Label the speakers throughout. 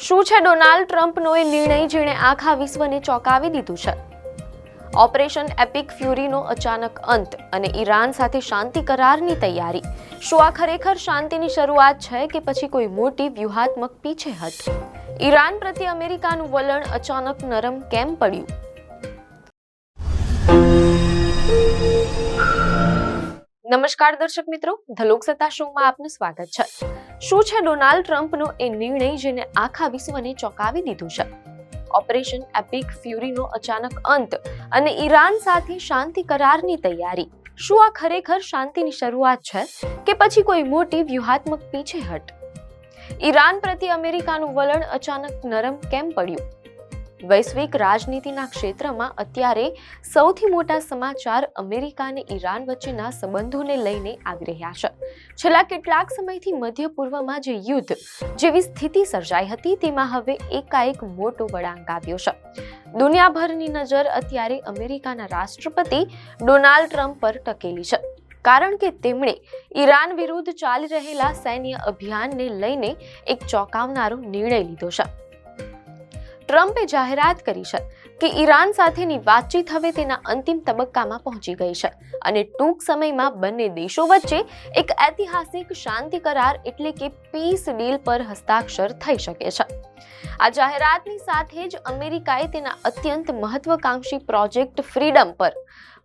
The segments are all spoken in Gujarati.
Speaker 1: શું છે ડોનાલ્ડ ટ્રમ્પનો એ નિર્ણય જેણે આખા વિશ્વને ચોંકાવી દીધું છે? ઓપરેશન એપિક ફ્યુરીનો અચાનક અંત અને ઈરાન સાથે શાંતિ કરારની તૈયારી. શું આ ખરેખર શાંતિની શરૂઆત છે કે પછી કોઈ મોટી વ્યૂહાત્મક પીછેહટ? ઈરાન પ્રત્યે અમેરિકાનું વલણ અચાનક નરમ કેમ પડ્યું? નમસ્કાર દર્શક મિત્રો, ધ લોકસત્તા શોમાં આપનું સ્વાગત છે. શું છે ડોનાલ્ડ ટ્રમ્પનો એ નિર્ણય જેને આખા વિશ્વને ચોંકાવી દીધું છે? ઓપરેશન એપિક ફ્યુરીનો અચાનક અંત અને ઈરાન સાથે શાંતિ કરારની તૈયારી. શું આ ખરેખર શાંતિની શરૂઆત છે કે પછી કોઈ મોટી વ્યૂહાત્મક પીછેહટ? ઈરાન પ્રત્યે અમેરિકાનું વલણ અચાનક નરમ કેમ પડ્યું? વૈશ્વિક રાજનીતિના ક્ષેત્રમાં અત્યારે સૌથી મોટા સમાચાર અમેરિકા અને ઈરાન વચ્ચેના સંબંધોને લઈને આવી રહ્યા છે. છેલ્લા કેટલાક સમયથી મધ્ય પૂર્વમાં જે યુદ્ધ જેવી સ્થિતિ સર્જાઈ હતી તેમાં હવે એકાએક મોટો વળાંક આવ્યો છે. દુનિયાભરની નજર અત્યારે અમેરિકાના રાષ્ટ્રપતિ ડોનાલ્ડ ટ્રમ્પ પર ટકેલી છે, કારણ કે તેમણે ઈરાન વિરુદ્ધ ચાલી રહેલા સૈન્ય અભિયાનને લઈને એક ચોંકાવનારો નિર્ણય લીધો છે. ટ્રમ્પે જાહેરાત કરી છે કે ઈરાન સાથેની વાતચીત હવે તેના અંતિમ તબક્કામાં પહોંચી ગઈ છે અને ટૂંક સમયમાં બંને દેશો વચ્ચે એક ઐતિહાસિક શાંતિ કરાર એટલે કે પીસ ડીલ પર હસ્તાક્ષર થઈ શકે છે. આ જાહેરાતની સાથે જ અમેરિકાએ તેના અત્યંત મહત્વકાંક્ષી પ્રોજેક્ટ ફ્રીડમ પર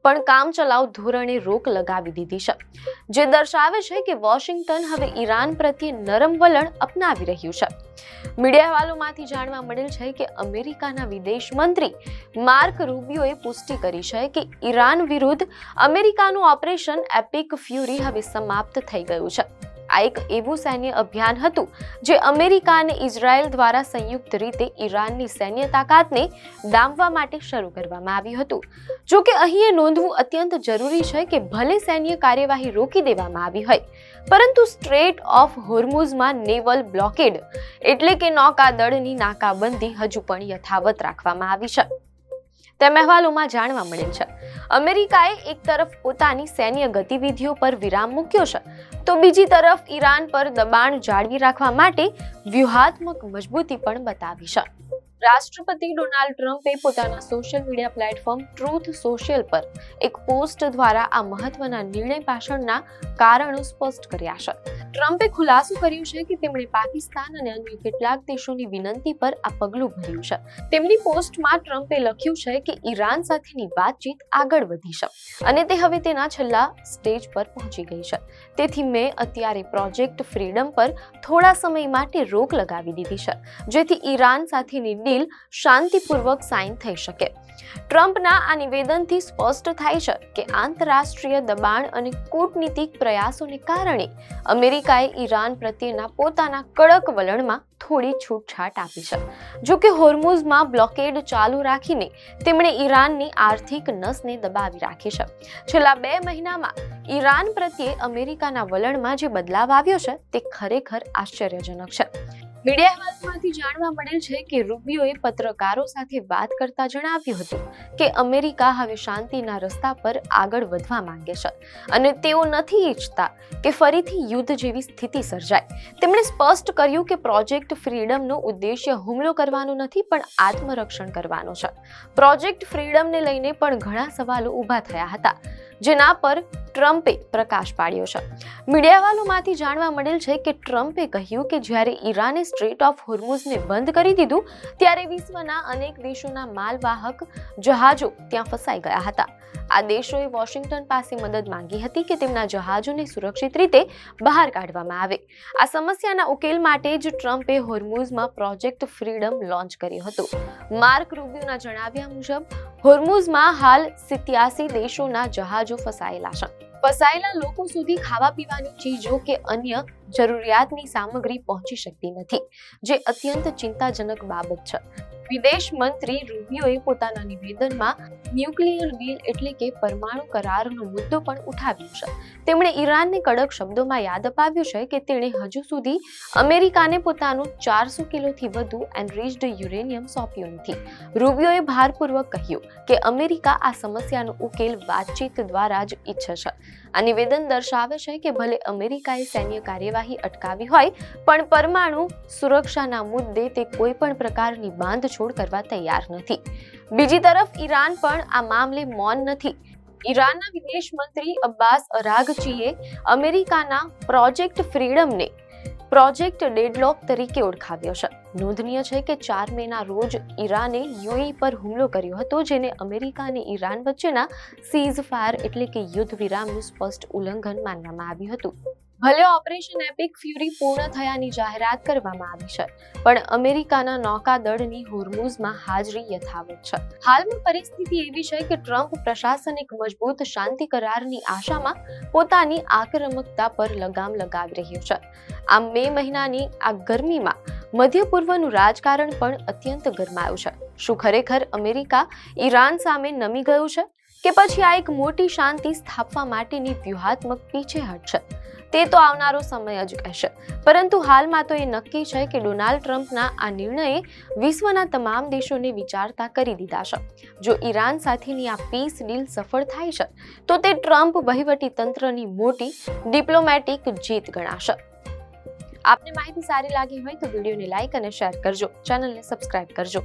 Speaker 1: પણ કામચલાઉ ધોરણે રોક લગાવી દીધી છે, જે દર્શાવે છે કે વોશિંગ્ટન હવે ઈરાન પ્રત્યે નરમ વલણ અપનાવી રહ્યું છે. મીડિયા અહેવાલોમાંથી જાણવા મળેલ છે કે અમેરિકાના વિદેશ મંત્રી માર્ક રૂબિયોએ પુષ્ટિ કરી છે કે ઈરાન વિરુદ્ધ અમેરિકાનું ઓપરેશન એપિક ફ્યુરી હવે સમાપ્ત થઈ ગયું છે. આ એક એવું સૈન્ય અભિયાન હતું જે અમેરિકા અને ઇઝરાયલ દ્વારા સંયુક્ત રીતે ઈરાનની સૈન્ય તાકાતને ડામવા માટે શરૂ કરવામાં આવ્યું હતું. જો કે અહીં એ નોંધવું અત્યંત જરૂરી છે કે ભલે સૈન્ય કાર્યવાહી રોકી દેવામાં આવી હોય, પરંતુ સ્ટ્રેટ ઓફ હોર્મુઝમાં નેવલ બ્લોકેડ એટલે કે નૌકાદળની નાકાબંધી હજુ પણ યથાવત રાખવામાં આવી છે, તેમ અહેવાલોમાં જાણવા મળેલ છે. અમેરિકાએ એક તરફ પોતાની સૈન્ય ગતિવિધિઓ પર વિરામ મૂક્યો છે, તો બીજી તરફ ઈરાન પર દબાણ જાળવી રાખવા માટે વ્યૂહાત્મક મજબૂતી પણ બતાવી છે. રાષ્ટ્રપતિ ડોનાલ્ડ ટ્રમ્પે પોતાના social media platform truth social પર એક પોસ્ટ દ્વારા આ મહત્વના નિર્ણય પાછળના કારણો સ્પષ્ટ કર્યા છે. ટ્રમ્પે ખુલાસો કર્યું છે કે તેમણે પાકિસ્તાન અને અન્ય કેટલાક દેશોની વિનંતી પર આ પગલું ભર્યું છે. તેમની પોસ્ટમાં ટ્રમ્પે લખ્યું છે કે ઈરાન સાથેની વાતચીત આગળ વધી છે અને તે હવે તેના છેલ્લા સ્ટેજ પર પહોંચી ગઈ છે. તેથી મેં અત્યારે પ્રોજેક્ટ ફ્રીડમ પર થોડા સમય માટે રોક લગાવી દીધી છે, જેથી ઈરાન સાથેની ડીલ શાંતિપૂર્વક સાઇન થઈ શકે. ટ્રમ્પના આ નિવેદનથી સ્પષ્ટ થાય છે કે આંતરરાષ્ટ્રીય દબાણ અને કૂટનીતિક પ્રયાસોને કારણે અમેરિકાએ ઈરાન પ્રત્યેના પોતાના કડક વલણમાં થોડી છૂટછાટ આપી છે. જો કે હોર્મુઝમાં બ્લોકેડ ચાલુ રાખીને તેમણે ઈરાનની આર્થિક નસને દબાવી રાખી છે. છેલ્લા 2 મહિનામાં ઈરાન પ્રત્યે અમેરિકાના વલણમાં જે બદલાવ આવ્યો છે તે ખરેખર આશ્ચર્યજનક છે. મીડિયા અહેવાલમાંથી જાણવા મળેલ છે કે રૂબિયોએ પત્રકારો સાથે વાત કરતા જણાવ્યું હતું કે અમેરિકા હવે શાંતિના રસ્તા પર આગળ વધવા માંગે છે અને તેઓ નથી ઈચ્છતા કે ફરીથી યુદ્ધ જેવી સ્થિતિ સર્જાય. તેમણે સ્પષ્ટ કર્યું કે પ્રોજેક્ટ ફ્રીડમનો ઉદ્દેશ્ય હુમલો કરવાનો નથી, પણ આત્મરક્ષણ કરવાનો છે. પ્રોજેક્ટ ફ્રીડમને લઈને પણ ઘણા સવાલો ઊભા થયા હતા, જેના પર ટ્રમ્પે પ્રકાશ પાડ્યો છે. મીડિયા અહેવાલોમાંથી જાણવા મળેલ છે કે ટ્રમ્પે કહ્યું કે જ્યારે ઈરાને સ્ટ્રેટ ઓફ હોર્મુઝને બંધ કરી દીધું ત્યારે વિશ્વના અનેક દેશોના માલવાહક જહાજો ત્યાં ફસાઈ ગયા હતા. આ દેશોએ વોશિંગ્ટન પાસે મદદ માંગી હતી કે તેમના જહાજોને સુરક્ષિત રીતે બહાર કાઢવામાં આવે. આ સમસ્યાના ઉકેલ માટે જ ટ્રમ્પે હોર્મુઝમાં પ્રોજેક્ટ ફ્રીડમ લોન્ચ કર્યું હતું. માર્ક રૂબિયોના જણાવ્યા મુજબ હોર્મુઝમાં હાલ 87 દેશોના જહાજો ફસાયેલા છે. ફસાયેલા લોકો સુધી ખાવા પીવાની ચીજો કે અન્ય જરૂરિયાતની સામગ્રી પહોંચી શકતી નથી, જે અત્યંત ચિંતાજનક બાબત છે. વિદેશ મંત્રી રૂબિયોએ પોતાના નિવેદનમાં ન્યુક્લિયર ડીલ એટલે કે પરમાણુ કરારનો મુદ્દો પણ ઉઠાવ્યો છે. તેમણે ઈરાનને કડક શબ્દોમાં યાદ અપાવ્યું છે કે તેણે હજુ સુધી અમેરિકાને પોતાનું 400 કિલોથી વધુ એનરિચ્ડ યુરેનિયમ સોંપ્યું નથી. રૂબિયોએ ભારપૂર્વક કહ્યું કે અમેરિકા આ સમસ્યાનો ઉકેલ વાતચીત દ્વારા જ ઈચ્છે છે. આ નિવેદન દર્શાવે છે કે ભલે અમેરિકાએ સૈન્ય કાર્યવાહી અટકાવી હોય, પણ પરમાણુ સુરક્ષાના મુદ્દે તે કોઈ પણ પ્રકારની બાંધછોડ કરવા તૈયાર નથી. બીજી તરફ ઈરાન પણ આ મામલે મૌન નથી. ઈરાનના વિદેશ મંત્રી અબ્બાસ અરાઘચીએ અમેરિકાના પ્રોજેક્ટ ફ્રીડમને પ્રોજેક્ટ ડેડલોક તરીકે ઓળખાવ્યો છે. નોંધનીય છે કે 4 મેના રોજ ઈરાને યુએઈ પર હુમલો કર્યો હતો, જેને અમેરિકા અને ઈરાન વચ્ચેના સીઝ ફાયર એટલે કે યુદ્ધ વિરામનું સ્પષ્ટ ઉલ્લંઘન માનવામાં આવ્યું હતું. ભલે ઓપરેશન એપિક ફ્યુરી પૂર્ણ થયાની જાહેરાત કરવામાં આવી છે, પણ અમેરિકાના નૌકાદળની હોર્મુઝમાં હાજરી યથાવત છે. હાલમાં પરિસ્થિતિ એવી છે કે ટ્રમ્પ પ્રશાસન એક મજબૂત શાંતિ કરારની આશામાં પોતાની આક્રમકતા પર લગામ લગાવી રહ્યું છે. આ મે મહિનાની આ ગરમીમાં મધ્ય પૂર્વનું રાજકારણ પણ અત્યંત ગરમાયું છે. શું ખરેખર અમેરિકા ઈરાન સામે નમી ગયું છે કે પછી આ એક મોટી શાંતિ સ્થાપવા માટેની વ્યૂહાત્મક પીછેહઠ છે? તે તો આવનારો સમય જ કહેશે. પરંતુ હાલમાં તો એ નક્કી છે કે ડોનાલ્ડ ટ્રમ્પના આ નિર્ણયે વિશ્વના તમામ દેશોને વિચારતા કરી દીધા છે. જો ઈરાન સાથેની આ પીસ ડીલ સફળ થાય છે, તો તે ટ્રમ્પ વહીવટી તંત્રની મોટી ડિપ્લોમેટિક જીત ગણાશે. આપને માહિતી સારી લાગી હોય તો વિડીયોને લાઈક અને શેર કરજો, ચેનલને સબસ્ક્રાઇબ કરજો.